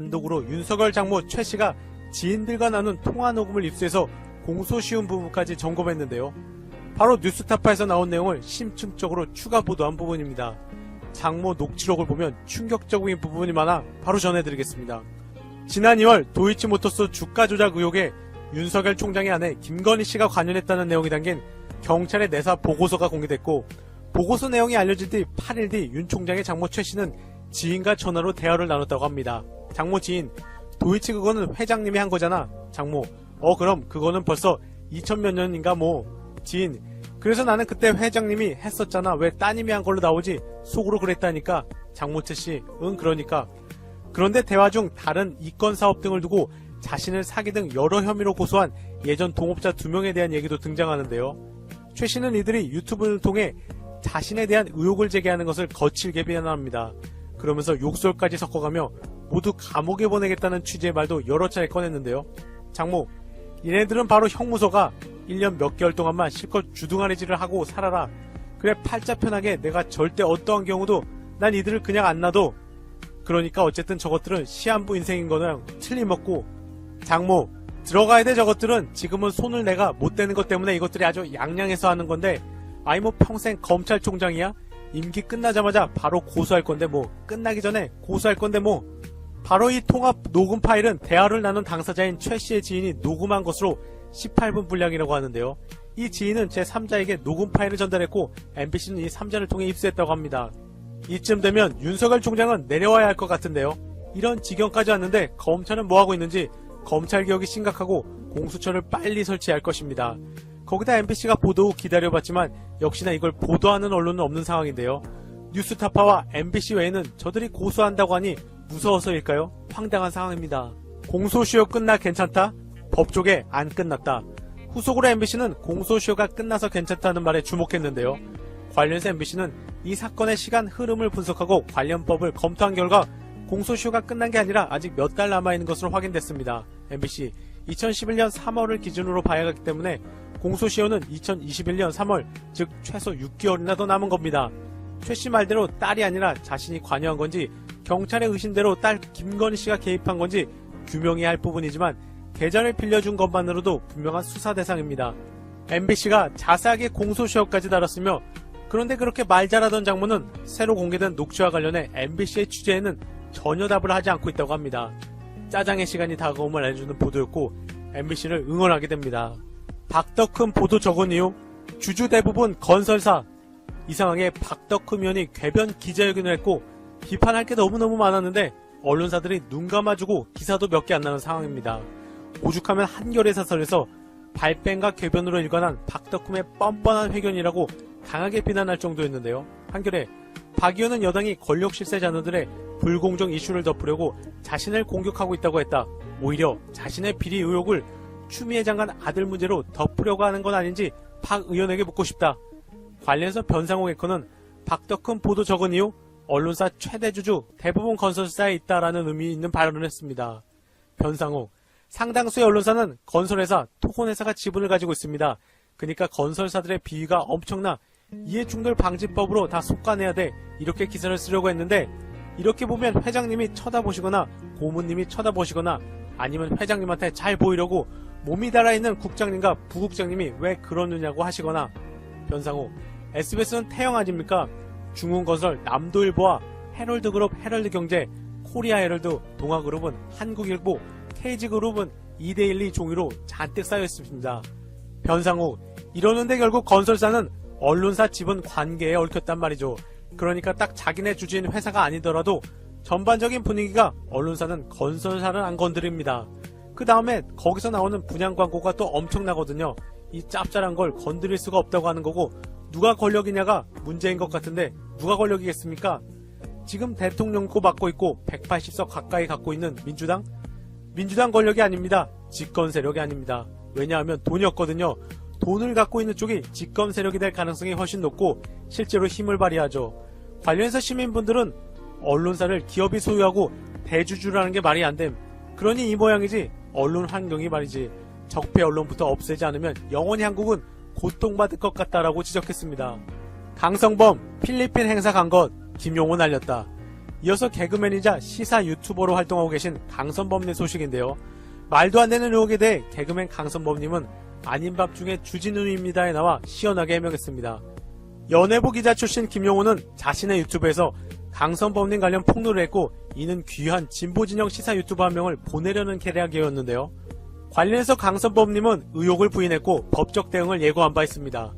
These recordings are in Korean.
단독으로 윤석열 장모 최 씨가 지인들과 나눈 통화 녹음을 입수해서 공소시효 부분까지 점검했는데요. 바로 뉴스타파에서 나온 내용을 심층적으로 추가 보도한 부분입니다. 장모 녹취록을 보면 충격적인 부분이 많아 바로 전해드리겠습니다. 지난 2월 도이치모터스 주가 조작 의혹에 윤석열 총장의 아내 김건희 씨가 관여했다는 내용이 담긴 경찰의 내사 보고서가 공개됐고, 보고서 내용이 알려진 뒤 8일 뒤 윤 총장의 장모 최 씨는 지인과 전화로 대화를 나눴다고 합니다. 장모 지인, 도이치 그거는 회장님이 한 거잖아. 장모, 그럼 그거는 벌써 2000몇 년인가 뭐. 지인, 그래서 나는 그때 회장님이 했었잖아. 왜 따님이 한 걸로 나오지? 속으로 그랬다니까. 장모 최 씨, 응 그러니까. 그런데 대화 중 다른 이권 사업 등을 두고 자신을 사기 등 여러 혐의로 고소한 예전 동업자 2명에 대한 얘기도 등장하는데요. 최 씨는 이들이 유튜브를 통해 자신에 대한 의혹을 제기하는 것을 거칠게 비난합니다. 그러면서 욕설까지 섞어가며 모두 감옥에 보내겠다는 취지의 말도 여러 차례 꺼냈는데요. 장모, 얘네들은 바로 형무소가 1년 몇 개월 동안만 실컷 주둥아리질을 하고 살아라. 그래 팔자 편하게 내가 절대 어떠한 경우도 난 이들을 그냥 안 놔둬. 그러니까 어쨌든 저것들은 시한부 인생인 거는 틀림없고, 장모, 들어가야 돼. 저것들은 지금은 손을 내가 못 대는 것 때문에 이것들이 아주 양양해서 하는 건데, 아이 뭐 평생 검찰총장이야? 임기 끝나자마자 바로 고소할 건데 뭐, 끝나기 전에 고소할 건데 뭐. 바로 이 통합 녹음 파일은 대화를 나눈 당사자인 최 씨의 지인이 녹음한 것으로 18분 분량이라고 하는데요. 이 지인은 제3자에게 녹음 파일을 전달했고, MBC는 이 3자를 통해 입수했다고 합니다. 이쯤 되면 윤석열 총장은 내려와야 할 것 같은데요. 이런 지경까지 왔는데 검찰은 뭐하고 있는지 검찰개혁이 심각하고 공수처를 빨리 설치할 것입니다. 거기다 MBC가 보도 후 기다려봤지만 역시나 이걸 보도하는 언론은 없는 상황인데요. 뉴스타파와 MBC 외에는 저들이 고소한다고 하니 무서워서일까요? 황당한 상황입니다. 공소시효 끝나 괜찮다? 법조계 안 끝났다. 후속으로 MBC는 공소시효가 끝나서 괜찮다는 말에 주목했는데요. 관련해서 MBC는 이 사건의 시간 흐름을 분석하고 관련법을 검토한 결과 공소시효가 끝난 게 아니라 아직 몇 달 남아있는 것으로 확인됐습니다. MBC, 2011년 3월을 기준으로 봐야 하기 때문에 공소시효는 2021년 3월, 즉 최소 6개월이나 더 남은 겁니다. 최 씨 말대로 딸이 아니라 자신이 관여한 건지, 경찰의 의심대로 딸 김건희 씨가 개입한 건지 규명해야 할 부분이지만 계좌를 빌려준 것만으로도 분명한 수사 대상입니다. MBC가 자세하게 공소시효까지 다뤘으며, 그런데 그렇게 말 잘하던 장모는 새로 공개된 녹취와 관련해 MBC의 취재에는 전혀 답을 하지 않고 있다고 합니다. 짜장의 시간이 다가옴을 알려주는 보도였고 MBC를 응원하게 됩니다. 박덕흠 보도 적은 이유, 주주 대부분 건설사. 이상하게 박덕흠 의원이 궤변 기자회견을 했고 비판할 게 너무너무 많았는데 언론사들이 눈 감아주고 기사도 몇 개 안 나는 상황입니다. 오죽하면 한겨레 사설에서 발뺌과 궤변으로 일관한 박덕흠의 뻔뻔한 회견이라고 강하게 비난할 정도였는데요. 한겨레, 박 의원은 여당이 권력 실세 자녀들의 불공정 이슈를 덮으려고 자신을 공격하고 있다고 했다. 오히려 자신의 비리 의혹을 추미애 장관 아들 문제로 덮으려고 하는 건 아닌지 박 의원에게 묻고 싶다. 관련해서 변상욱 앵커는 박덕흠 보도 적은 이유, 언론사 최대 주주 대부분 건설사에 있다라는 의미 있는 발언을 했습니다. 변상욱, 상당수의 언론사는 건설회사, 토건회사가 지분을 가지고 있습니다. 그러니까 건설사들의 비위가 엄청나 이해충돌방지법으로 다 속아내야 돼. 이렇게 기사를 쓰려고 했는데, 이렇게 보면 회장님이 쳐다보시거나 고문님이 쳐다보시거나 아니면 회장님한테 잘 보이려고 몸이 달아있는 국장님과 부국장님이 왜 그러느냐고 하시거나. 변상욱, SBS는 태영 아닙니까? 중흥건설, 남도일보와 헤럴드그룹, 헤럴드경제, 코리아헤럴드, 동아그룹은 한국일보, KG그룹은 이데일리 종이로 잔뜩 쌓여있습니다. 변상욱, 이러는데 결국 건설사는 언론사 지분 관계에 얽혔단 말이죠. 그러니까 딱 자기네 주주인 회사가 아니더라도 전반적인 분위기가 언론사는 건설사를 안 건드립니다. 그 다음에 거기서 나오는 분양 광고가 또 엄청나거든요. 이 짭짤한 걸 건드릴 수가 없다고 하는 거고, 누가 권력이냐가 문제인 것 같은데 누가 권력이겠습니까? 지금 대통령도 맡고 있고 180석 가까이 갖고 있는 민주당? 민주당 권력이 아닙니다. 집권 세력이 아닙니다. 왜냐하면 돈이 없거든요. 돈을 갖고 있는 쪽이 집권 세력이 될 가능성이 훨씬 높고 실제로 힘을 발휘하죠. 관련해서 시민분들은 언론사를 기업이 소유하고 대주주라는 게 말이 안 됨. 그러니 이 모양이지 언론 환경이 말이지. 적폐 언론부터 없애지 않으면 영원히 한국은 고통받을 것 같다라고 지적했습니다. 강성범 필리핀 행사 간 것 김용호 날렸다. 이어서 개그맨이자 시사 유튜버로 활동하고 계신 강선범님 소식인데요. 말도 안 되는 의혹에 대해 개그맨 강선범님은 아닌 밤중에 주진우입니다에 나와 시원하게 해명했습니다. 연예부 기자 출신 김용호는 자신의 유튜브에서 강선범님 관련 폭로를 했고, 이는 귀한 진보진영 시사 유튜버 한 명을 보내려는 계략이었는데요. 관련해서 강선범님은 의혹을 부인했고 법적 대응을 예고한 바 있습니다.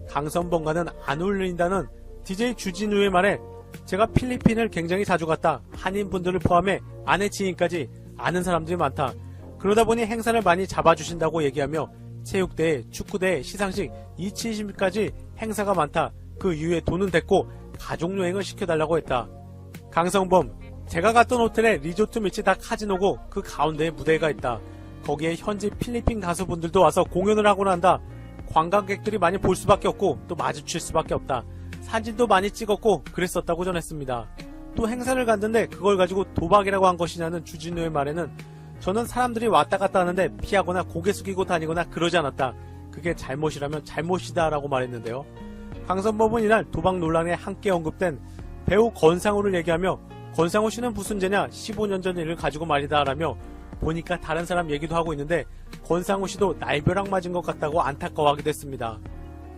강선범과는 안 어울린다는 DJ 주진우의 말에 제가 필리핀을 굉장히 자주 갔다. 한인분들을 포함해 아내 지인까지 아는 사람들이 많다. 그러다 보니 행사를 많이 잡아주신다고 얘기하며 체육대회, 축구대회, 시상식, 270까지 행사가 많다. 그 이후에 돈은 됐고 가족여행을 시켜달라고 했다. 강성범, 제가 갔던 호텔에 리조트 밑이 다 카지노고 그 가운데에 무대가 있다. 거기에 현지 필리핀 가수분들도 와서 공연을 하고 난다. 관광객들이 많이 볼 수밖에 없고 또 마주칠 수밖에 없다. 사진도 많이 찍었고 그랬었다고 전했습니다. 또 행사를 갔는데 그걸 가지고 도박이라고 한 것이냐는 주진우의 말에는 저는 사람들이 왔다 갔다 하는데 피하거나 고개 숙이고 다니거나 그러지 않았다. 그게 잘못이라면 잘못이다 라고 말했는데요. 강선범은 이날 도박 논란에 함께 언급된 배우 권상우를 얘기하며 권상우 씨는 무슨 죄냐 15년 전 일을 가지고 말이다 라며 보니까 다른 사람 얘기도 하고 있는데 권상우 씨도 날벼락 맞은 것 같다고 안타까워하기도 했습니다.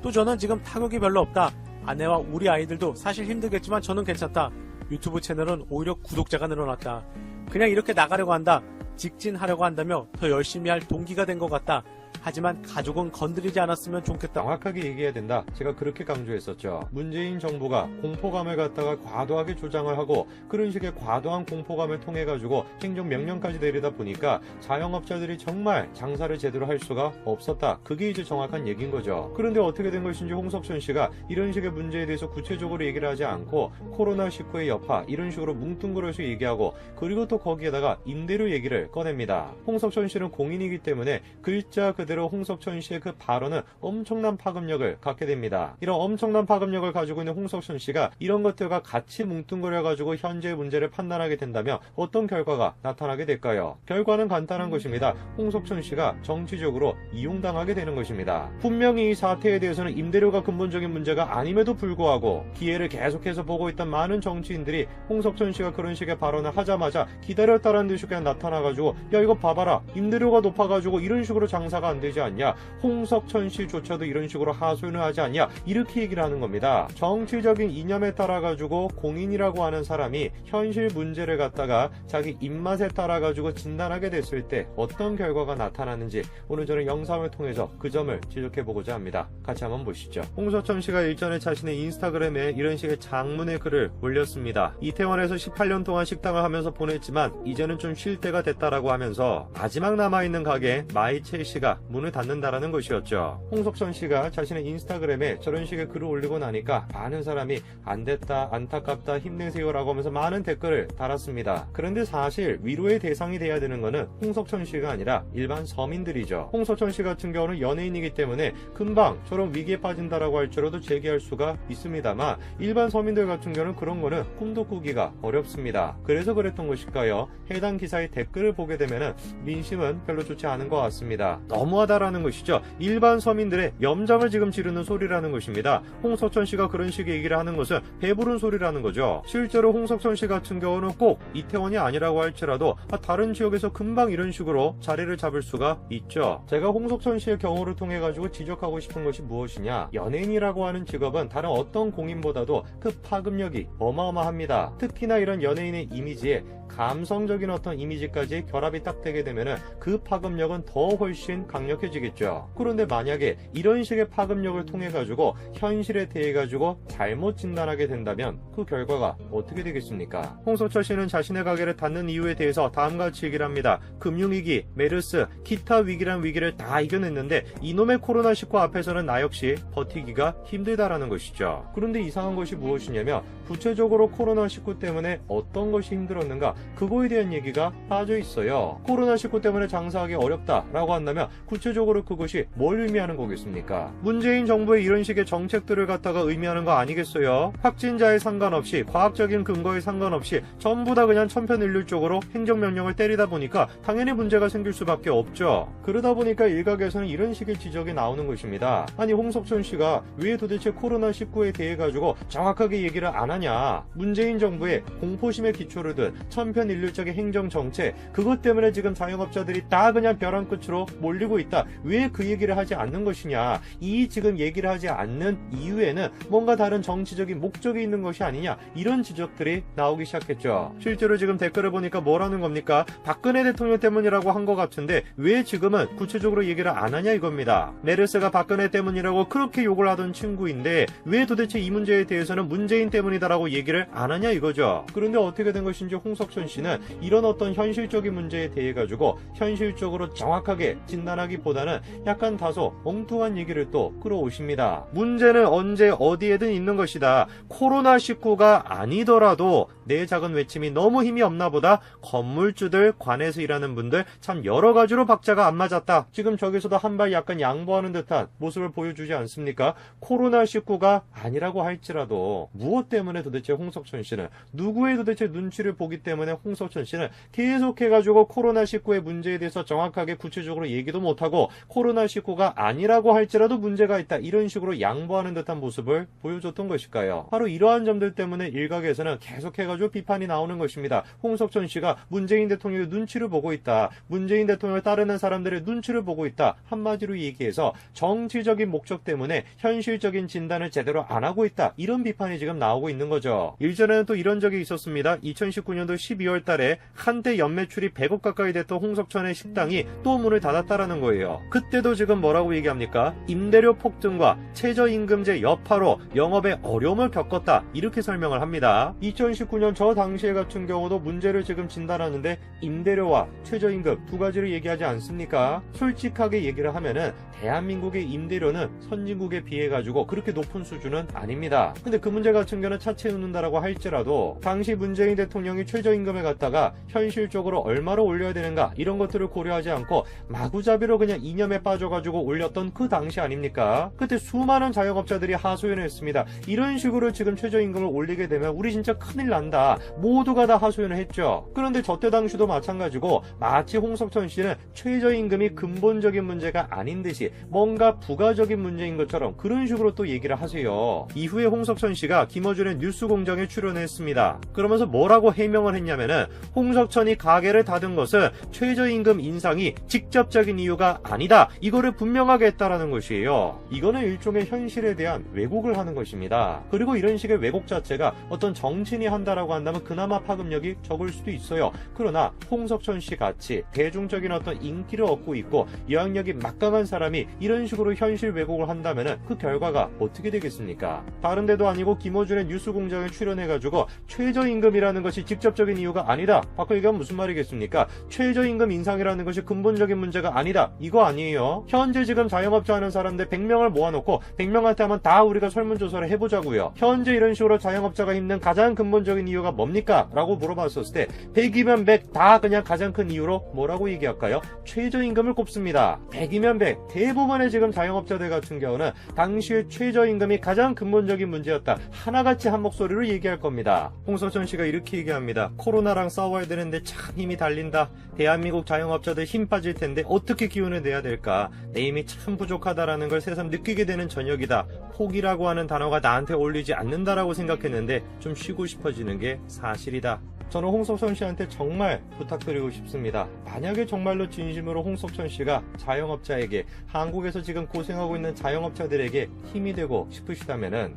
또 저는 지금 타격이 별로 없다. 아내와 우리 아이들도 사실 힘들겠지만 저는 괜찮다. 유튜브 채널은 오히려 구독자가 늘어났다. 그냥 이렇게 나가려고 한다. 직진하려고 한다며 더 열심히 할 동기가 된 것 같다. 하지만 가족은 건드리지 않았으면 좋겠다. 정확하게 얘기해야 된다. 제가 그렇게 강조했었죠. 문재인 정부가 공포감을 갖다가 과도하게 조장을 하고 그런 식의 과도한 공포감을 통해 가지고 행정명령까지 내리다 보니까 자영업자들이 정말 장사를 제대로 할 수가 없었다. 그게 이제 정확한 얘기인 거죠. 그런데 어떻게 된 것인지 홍석천 씨가 이런 식의 문제에 대해서 구체적으로 얘기를 하지 않고 코로나19의 여파 이런 식으로 뭉뚱그려서 얘기하고 그리고 또 거기에다가 임대료 얘기를 꺼냅니다. 홍석천 씨는 공인이기 때문에 글자 그대로 홍석천 씨의 그 발언은 엄청난 파급력을 갖게 됩니다. 이런 엄청난 파급력을 가지고 있는 홍석천 씨가 이런 것들과 같이 뭉뚱그려가지고 현재의 문제를 판단하게 된다면 어떤 결과가 나타나게 될까요? 결과는 간단한 것입니다. 홍석천 씨가 정치적으로 이용당하게 되는 것입니다. 분명히 이 사태에 대해서는 임대료가 근본적인 문제가 아님에도 불구하고 기회를 계속해서 보고 있던 많은 정치인들이 홍석천 씨가 그런 식의 발언을 하자마자 기다렸다라는 듯이 그냥 나타나가지고 야 이거 봐봐라 임대료가 높아가지고 이런 식으로 장사가 안 되지 않냐, 홍석천 씨조차도 이런 식으로 하소연을 하지 않냐, 이렇게 얘기를 하는 겁니다. 정치적인 이념에 따라 가지고 공인이라고 하는 사람이 현실 문제를 갖다가 자기 입맛에 따라 가지고 진단하게 됐을 때 어떤 결과가 나타나는지 오늘 저는 영상을 통해서 그 점을 지적해 보고자 합니다. 같이 한번 보시죠. 홍석천 씨가 일전에 자신의 인스타그램에 이런 식의 장문의 글을 올렸습니다. 이태원에서 18년 동안 식당을 하면서 보냈지만 이제는 좀 쉴 때가 됐다라고 하면서 마지막 남아있는 가게 마이첼시가 문을 닫는다라는 것이었죠. 홍석천 씨가 자신의 인스타그램에 저런 식의 글을 올리고 나니까 많은 사람이 안 됐다, 안타깝다, 힘내세요라고 하면서 많은 댓글을 달았습니다. 그런데 사실 위로의 대상이 돼야 되는 거는 홍석천 씨가 아니라 일반 서민들이죠. 홍석천 씨 같은 경우는 연예인이기 때문에 금방 저런 위기에 빠진다라고 할지라도 제기할 수가 있습니다만 일반 서민들 같은 경우는 그런 거는 꿈도 꾸기가 어렵습니다. 그래서 그랬던 것일까요? 해당 기사의 댓글을 보게 되면은 민심은 별로 좋지 않은 것 같습니다. 너무하다라는 것이죠. 일반 서민들의 염장을 지금 지르는 소리라는 것입니다. 홍석천 씨가 그런 식의 얘기를 하는 것은 배부른 소리라는 거죠. 실제로 홍석천 씨 같은 경우는 꼭 이태원이 아니라고 할지라도 다른 지역에서 금방 이런 식으로 자리를 잡을 수가 있죠. 제가 홍석천 씨의 경우를 통해 가지고 지적하고 싶은 것이 무엇이냐, 연예인이라고 하는 직업은 다른 어떤 공인보다도 그 파급력이 어마어마합니다. 특히나 이런 연예인의 이미지에 감성적인 어떤 이미지까지 결합이 딱 되게 되면은 그 파급력은 더 훨씬 강력해지겠죠. 그런데 만약에 이런 식의 파급력을 통해 가지고 현실에 대해 가지고 잘못 진단하게 된다면 그 결과가 어떻게 되겠습니까? 홍석천 씨는 자신의 가게를 닫는 이유에 대해서 다음같이 얘기를 합니다. 금융위기, 메르스, 기타 위기란 위기를 다 이겨냈는데 이놈의 코로나19 앞에서는 나 역시 버티기가 힘들다라는 것이죠. 그런데 이상한 것이 무엇이냐면 구체적으로 코로나19 때문에 어떤 것이 힘들었는가, 그거에 대한 얘기가 빠져 있어요. 코로나19 때문에 장사하기 어렵다라고 한다면 구체적으로 그것이 뭘 의미하는 거겠습니까? 문재인 정부의 이런 식의 정책들을 갖다가 의미하는 거 아니겠어요? 확진자에 상관없이 과학적인 근거에 상관없이 전부 다 그냥 천편일률적으로 행정명령을 때리다 보니까 당연히 문제가 생길 수밖에 없죠. 그러다 보니까 일각에서는 이런 식의 지적이 나오는 것입니다. 아니 홍석천 씨가 왜 도대체 코로나19에 대해 가지고 정확하게 얘기를 안 하냐? 문재인 정부의 공포심에 기초를 둔 천편일률적인 행정정책, 그것 때문에 지금 자영업자들이 다 그냥 벼랑 끝으로 몰리고 있다. 왜 그 얘기를 하지 않는 것이냐? 이 지금 얘기를 하지 않는 이유에는 뭔가 다른 정치적인 목적이 있는 것이 아니냐? 이런 지적들이 나오기 시작했죠. 실제로 지금 댓글을 보니까 뭐라는 겁니까? 박근혜 대통령 때문이라고 한 것 같은데 왜 지금은 구체적으로 얘기를 안 하냐 이겁니다. 메르스가 박근혜 때문이라고 그렇게 욕을 하던 친구인데 왜 도대체 이 문제에 대해서는 문재인 때문이다라고 얘기를 안 하냐 이거죠. 그런데 어떻게 된 것인지 홍석천 씨는 이런 어떤 현실적인 문제에 대해 가지고 현실적으로 정확하게 진단하기보다는 약간 다소 엉뚱한 얘기를 또 끌어오십니다. 문제는 언제 어디에든 있는 것이다. 코로나19가 아니더라도 내 작은 외침이 너무 힘이 없나 보다. 건물주들, 관에서 일하는 분들 참 여러 가지로 박자가 안 맞았다. 지금 저기서도 한 발 약간 양보하는 듯한 모습을 보여주지 않습니까? 코로나19가 아니라고 할지라도 무엇 때문에 도대체 홍석천 씨는, 누구의 도대체 눈치를 보기 때문에 홍석천 씨는 계속해가지고 코로나19의 문제에 대해서 정확하게 구체적으로 얘기도 못하고 코로나19가 아니라고 할지라도 문제가 있다, 이런 식으로 양보하는 듯한 모습을 보여줬던 것일까요? 바로 이러한 점들 때문에 일각에서는 계속해가지고 비판이 나오는 것입니다. 홍석천 씨가 문재인 대통령의 눈치를 보고 있다, 문재인 대통령을 따르는 사람들의 눈치를 보고 있다, 한마디로 얘기해서 정치적인 목적 때문에 현실적인 진단을 제대로 안 하고 있다, 이런 비판이 지금 나오고 있는 거죠. 일전에는 또 이런 적이 있었습니다. 2019년도 12월 달에 한때 연매출이 100억 가까이 됐던 홍석천의 식당이 또 문을 닫았다라는 거예요. 그때도 지금 뭐라고 얘기합니까? 임대료 폭등과 최저임금제 여파로 영업에 어려움을 겪었다, 이렇게 설명을 합니다. 2019년 저 당시에 같은 경우도 문제를 지금 진단하는데 임대료와 최저임금 두 가지를 얘기하지 않습니까? 솔직하게 얘기를 하면은 대한민국의 임대료는 선진국에 비해 가지고 그렇게 높은 수준은 아닙니다. 근데 그 문제 같은 경우는 차치해 놓는다라고 할지라도 당시 문재인 대통령이 최저임금을 갖다가 현실적으로 얼마로 올려야 되는가, 이런 것들을 고려하지 않고 마구잡이로 그냥 이념에 빠져가지고 올렸던 그 당시 아닙니까? 그때 수많은 자영업자들이 하소연을 했습니다. 이런 식으로 지금 최저임금을 올리게 되면 우리 진짜 큰일 난다, 모두가 다 하소연을 했죠. 그런데 저때 당시도 마찬가지고 마치 홍석천 씨는 최저임금이 근본적인 문제가 아닌 듯이 뭔가 부가적인 문제인 것처럼 그런 식으로 또 얘기를 하세요. 이후에 홍석천 씨가 김어준의 뉴스공장에 출연했습니다. 그러면서 뭐라고 해명을 했냐면은 홍석천이 가게를 닫은 것은 최저임금 인상이 직접적인 이유가 아니다, 이거를 분명하게 했다라는 것이에요. 이거는 일종의 현실에 대한 왜곡을 하는 것입니다. 그리고 이런 식의 왜곡 자체가 어떤 정치인이 한다라고 한다면 그나마 파급력이 적을 수도 있어요. 그러나 홍석천 씨 같이 대중적인 어떤 인기를 얻고 있고 영향력이 막강한 사람이 이런 식으로 현실 왜곡을 한다면 그 결과가 어떻게 되겠습니까? 다른 데도 아니고 김어준의 뉴스공장에 출연해가지고 최저임금이라는 것이 직접적인 이유가 아니다, 바꿔 얘기하면 무슨 말이겠습니까? 최저임금 인상이라는 것이 근본적인 문제가 아니다, 이거 아니에요. 현재 지금 자영업자 하는 사람들 100명을 모아놓고 100명한테 하면 다 우리가 설문조사를 해보자고요. 현재 이런 식으로 자영업자가 힘든 가장 근본적인 이유가 뭡니까? 라고 물어봤었을 때 100이면 100 다 그냥 가장 큰 이유로 뭐라고 얘기할까요? 최저임금을 꼽습니다. 100이면 100 대부분의 지금 자영업자들 같은 경우는 당시의 최저임금이 가장 근본적인 문제였다, 하나같이 한 목소리로 얘기할 겁니다. 홍석천 씨가 이렇게 얘기합니다. 코로나랑 싸워야 되는데 참 힘이 달린다. 대한민국 자영업자들 힘 빠질 텐데 어떻게 기운을 내야 될까? 내 힘이 참 부족하다라는 걸 새삼 느끼게 되는 저녁이다. 포기라고 하는 단어가 나한테 어울리지 않는다라고 생각했는데 좀 쉬고 싶어지는 게 사실이다. 저는 홍석천 씨한테 정말 부탁드리고 싶습니다. 만약에 정말로 진심으로 홍석천 씨가 자영업자에게, 한국에서 지금 고생하고 있는 자영업자들에게 힘이 되고 싶으시다면은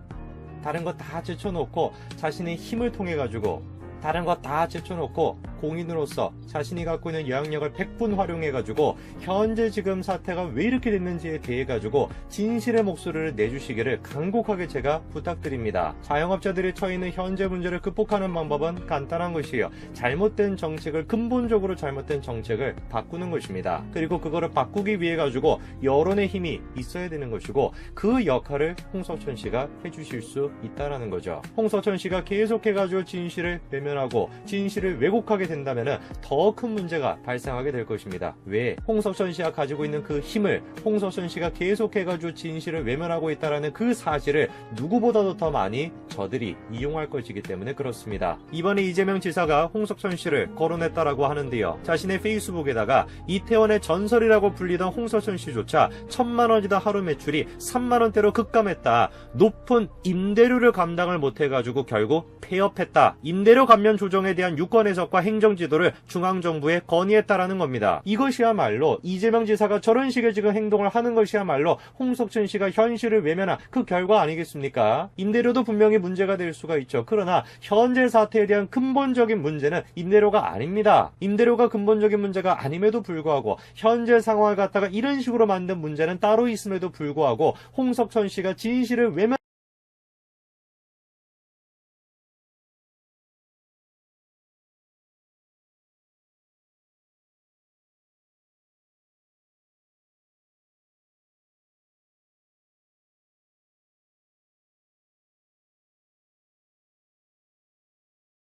다른 거 다 제쳐놓고 자신의 힘을 통해 가지고, 다른 거 다 제쳐놓고 공인으로서 자신이 갖고 있는 영향력을 100분 활용해가지고 현재 지금 사태가 왜 이렇게 됐는지에 대해 가지고 진실의 목소리를 내주시기를 간곡하게 제가 부탁드립니다. 자영업자들이 처해있는 현재 문제를 극복하는 방법은 간단한 것이에요. 잘못된 정책을, 근본적으로 잘못된 정책을 바꾸는 것입니다. 그리고 그거를 바꾸기 위해 가지고 여론의 힘이 있어야 되는 것이고, 그 역할을 홍석천 씨가 해주실 수 있다라는 거죠. 홍석천 씨가 계속해가지고 진실을 외면하고 진실을 왜곡하게 된다면 더 큰 문제가 발생하게 될 것입니다. 왜? 홍석천 씨가 가지고 있는 그 힘을 홍석천 씨가 계속해가지고 진실을 외면하고 있다는 그 사실을 누구보다도 더 많이 저들이 이용할 것이기 때문에 그렇습니다. 이번에 이재명 지사가 홍석천 씨를 거론했다라고 하는데요. 자신의 페이스북에다가 이태원의 전설이라고 불리던 홍석천 씨조차 1,000만 원이다 하루 매출이 3만 원대로 급감했다. 높은 임대료를 감당을 못해가지고 결국 폐업했다. 임대료 감면 조정에 대한 유권 해석과 행정 지도를 중앙정부에 건의했다라는 겁니다. 이것이야말로 이재명 지사가 저런 식의 지금 행동을 하는 것이야말로 홍석천 씨가 현실을 외면한 그 결과 아니겠습니까? 임대료도 분명히 문제가 될 수가 있죠. 그러나 현재 사태에 대한 근본적인 문제는 임대료가 아닙니다. 임대료가 근본적인 문제가 아님에도 불구하고 현재 상황을 갖다가 이런 식으로 만든 문제는 따로 있음에도 불구하고 홍석천 씨가 진실을 외면